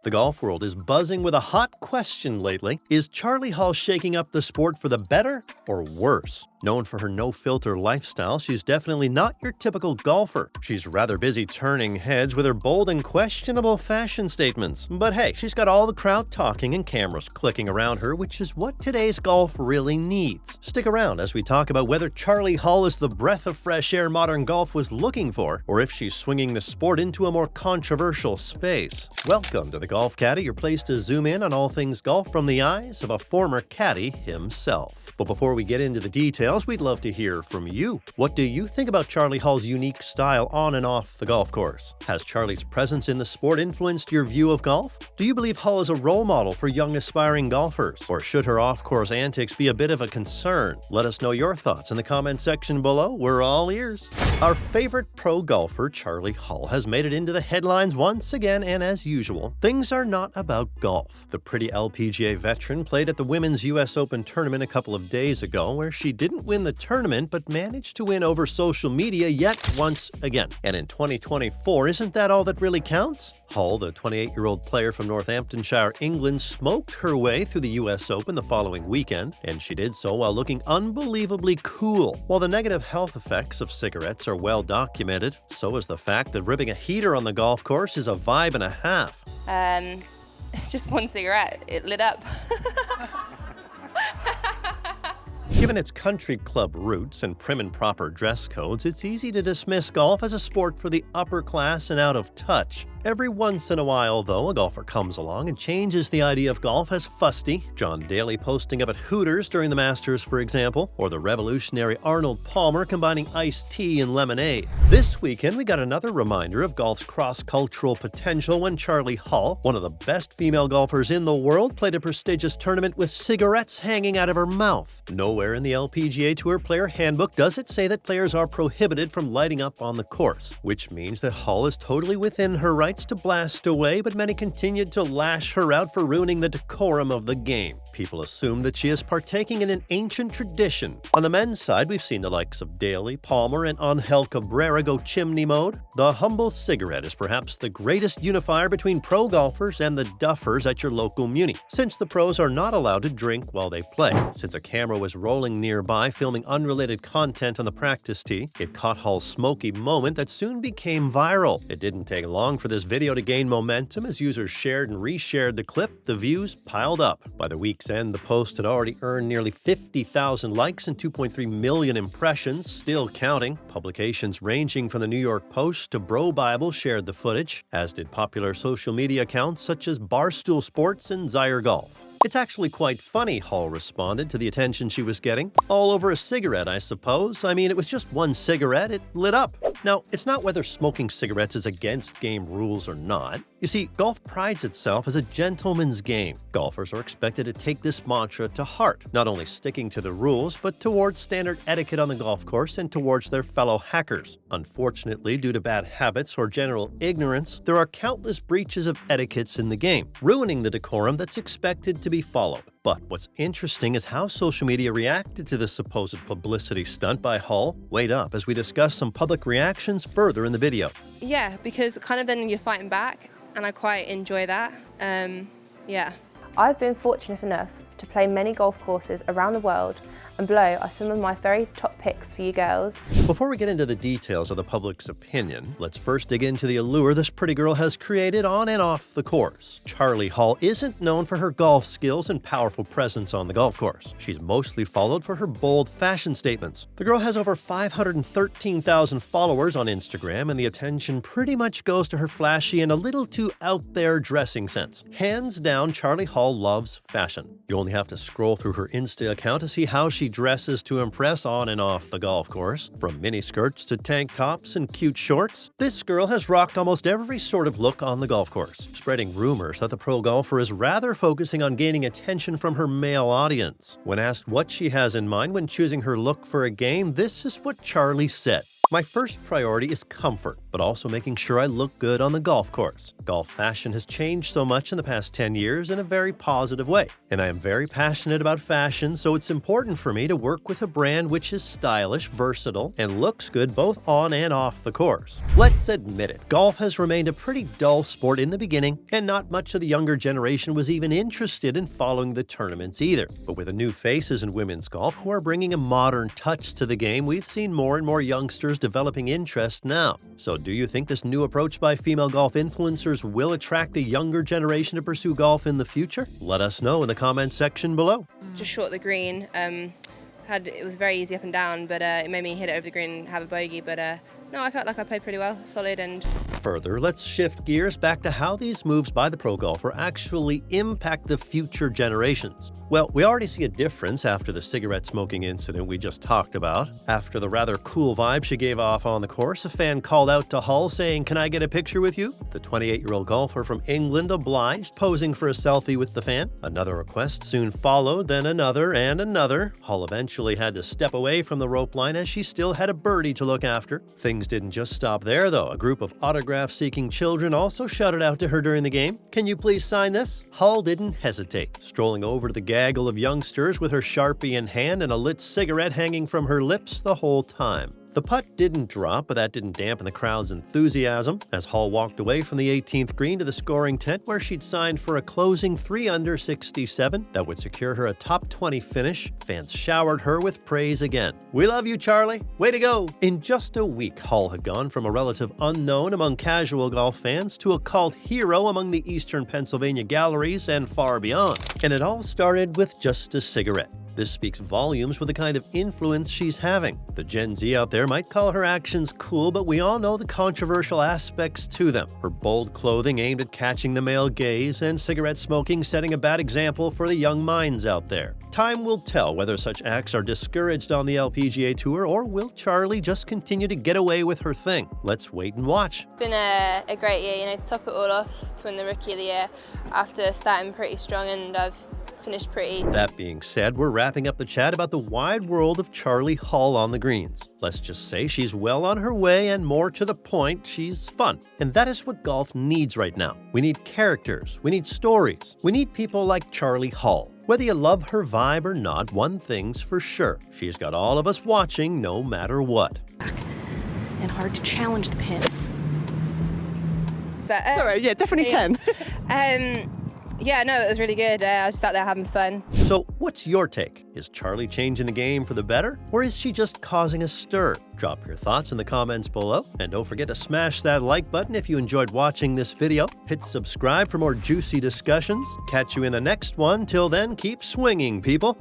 The golf world is buzzing with a hot question lately. Is Charley Hull shaking up the sport for the better or worse? Known for her no-filter lifestyle, she's definitely not your typical golfer. She's rather busy turning heads with her bold and questionable fashion statements. But hey, she's got all the crowd talking and cameras clicking around her, which is what today's golf really needs. Stick around as we talk about whether Charley Hull is the breath of fresh air modern golf was looking for, or if she's swinging the sport into a more controversial space. Welcome to the Golf Caddy, your place to zoom in on all things golf from the eyes of a former caddy himself. But before we get into the details, we'd love to hear from you. What do you think about Charley Hull's unique style on and off the golf course? Has Charley's presence in the sport influenced your view of golf? Do you believe Hull is a role model for young aspiring golfers? Or should her off-course antics be a bit of a concern? Let us know your thoughts in the comment section below. We're all ears. Our favorite pro golfer, Charley Hull, has made it into the headlines once again, and as usual, things are not about golf. The pretty LPGA veteran played at the Women's US Open tournament a couple of days ago, where she didn't win the tournament but managed to win over social media yet once again. And in 2024, isn't that all that really counts? Hull, the 28-year-old player from Northamptonshire, England, smoked her way through the US Open the following weekend, and she did so while looking unbelievably cool. While the negative health effects of cigarettes are well documented, so is the fact that ripping a heater on the golf course is a vibe and a half. Just one cigarette. It lit up. Given its country club roots and prim and proper dress codes, it's easy to dismiss golf as a sport for the upper class and out of touch. Every once in a while, though, a golfer comes along and changes the idea of golf as fusty. John Daly posting up at Hooters during the Masters, for example, or the revolutionary Arnold Palmer combining iced tea and lemonade. This weekend, we got another reminder of golf's cross-cultural potential when Charley Hull, one of the best female golfers in the world, played a prestigious tournament with cigarettes hanging out of her mouth. Nowhere in the LPGA Tour Player Handbook does it say that players are prohibited from lighting up on the course, which means that Hull is totally within her rights to blast away, but many continued to lash her out for ruining the decorum of the game. People assume that she is partaking in an ancient tradition. On the men's side, we've seen the likes of Daly, Palmer, and Angel Cabrera go chimney mode. The humble cigarette is perhaps the greatest unifier between pro golfers and the duffers at your local muni, since the pros are not allowed to drink while they play. Since a camera was rolling nearby filming unrelated content on the practice tee, it caught Hull's smoky moment that soon became viral. It didn't take long for this video to gain momentum as users shared and reshared the clip. The views piled up. By the week's end, the post had already earned nearly 50,000 likes and 2.3 million impressions, still counting. Publications ranging from the New York Post to Bro Bible shared the footage, as did popular social media accounts such as Barstool Sports and Zaire Golf. It's actually quite funny, Hull responded to the attention she was getting. All over a cigarette, I suppose. I mean, it was just one cigarette, it lit up. Now, it's not whether smoking cigarettes is against game rules or not. You see, golf prides itself as a gentleman's game. Golfers are expected to take this mantra to heart, not only sticking to the rules, but towards standard etiquette on the golf course and towards their fellow hackers. Unfortunately, due to bad habits or general ignorance, there are countless breaches of etiquettes in the game, ruining the decorum that's expected to be followed. But what's interesting is how social media reacted to this supposed publicity stunt by Hull. Wait up as we discuss some public reactions further in the video. Yeah, because kind of then you're fighting back, and I quite enjoy that. Yeah. I've been fortunate enough to play many golf courses around the world, and below are some of my very top picks for you girls. Before we get into the details of the public's opinion, let's first dig into the allure this pretty girl has created on and off the course. Charley Hull isn't known for her golf skills and powerful presence on the golf course. She's mostly followed for her bold fashion statements. The girl has over 513,000 followers on Instagram, and the attention pretty much goes to her flashy and a little too out-there dressing sense. Hands down, Charley Hull loves fashion. You only have to scroll through her Insta account to see how she dresses to impress on and off the golf course. From miniskirts to tank tops and cute shorts, this girl has rocked almost every sort of look on the golf course, spreading rumors that the pro golfer is rather focusing on gaining attention from her male audience. When asked what she has in mind when choosing her look for a game, this is what Charley said. My first priority is comfort, but also making sure I look good on the golf course. Golf fashion has changed so much in the past 10 years in a very positive way, and I am very passionate about fashion, so it's important for me to work with a brand which is stylish, versatile, and looks good both on and off the course. Let's admit it, golf has remained a pretty dull sport in the beginning, and not much of the younger generation was even interested in following the tournaments either. But with the new faces in women's golf who are bringing a modern touch to the game, we've seen more and more youngsters developing interest now. So do you think this new approach by female golf influencers will attract the younger generation to pursue golf in the future? Let us know in the comments section below. Just short the green. It was very easy up and down, but it made me hit it over the green and have a bogey. But no, I felt like I played pretty well, solid. And further, let's shift gears back to how these moves by the pro golfer actually impact the future generations. Well, we already see a difference after the cigarette smoking incident we just talked about. After the rather cool vibe she gave off on the course, a fan called out to Hull saying, "Can I get a picture with you?" The 28-year-old golfer from England obliged, posing for a selfie with the fan. Another request soon followed, then another and another. Hull eventually had to step away from the rope line as she still had a birdie to look after. Things didn't just stop there, though. A group of autograph-seeking children also shouted out to her during the game, "Can you please sign this?" Hull didn't hesitate, strolling over to the gaggle of youngsters with her Sharpie in hand and a lit cigarette hanging from her lips the whole time. The putt didn't drop, but that didn't dampen the crowd's enthusiasm as Hull walked away from the 18th green to the scoring tent where she'd signed for a closing 3 under 67 that would secure her a top 20 finish. Fans showered her with praise again. "We love you, Charley. Way to go!" In just a week, Hull had gone from a relative unknown among casual golf fans to a cult hero among the Eastern Pennsylvania galleries and far beyond. And it all started with just a cigarette. This speaks volumes with the kind of influence she's having. The Gen Z out there might call her actions cool, but we all know the controversial aspects to them. Her bold clothing aimed at catching the male gaze, and cigarette smoking setting a bad example for the young minds out there. Time will tell whether such acts are discouraged on the LPGA Tour, or will Charley just continue to get away with her thing? Let's wait and watch. it's been a great year, to top it all off, to win the Rookie of the Year after starting pretty strong, and I've finished pretty. That being said, we're wrapping up the chat about the wide world of Charley Hull on the greens. Let's just say she's well on her way, and more to the point, she's fun. And that is what golf needs right now. We need characters, we need stories, we need people like Charley Hull. Whether you love her vibe or not, one thing's for sure. She's got all of us watching no matter what. And hard to challenge the pin. Sorry, yeah, definitely 10. Yeah, no, it was really good. I was just out there having fun. So what's your take? Is Charley changing the game for the better, or is she just causing a stir? Drop your thoughts in the comments below, and don't forget to smash that like button if you enjoyed watching this video. Hit subscribe for more juicy discussions. Catch you in the next one. Till then, keep swinging, people.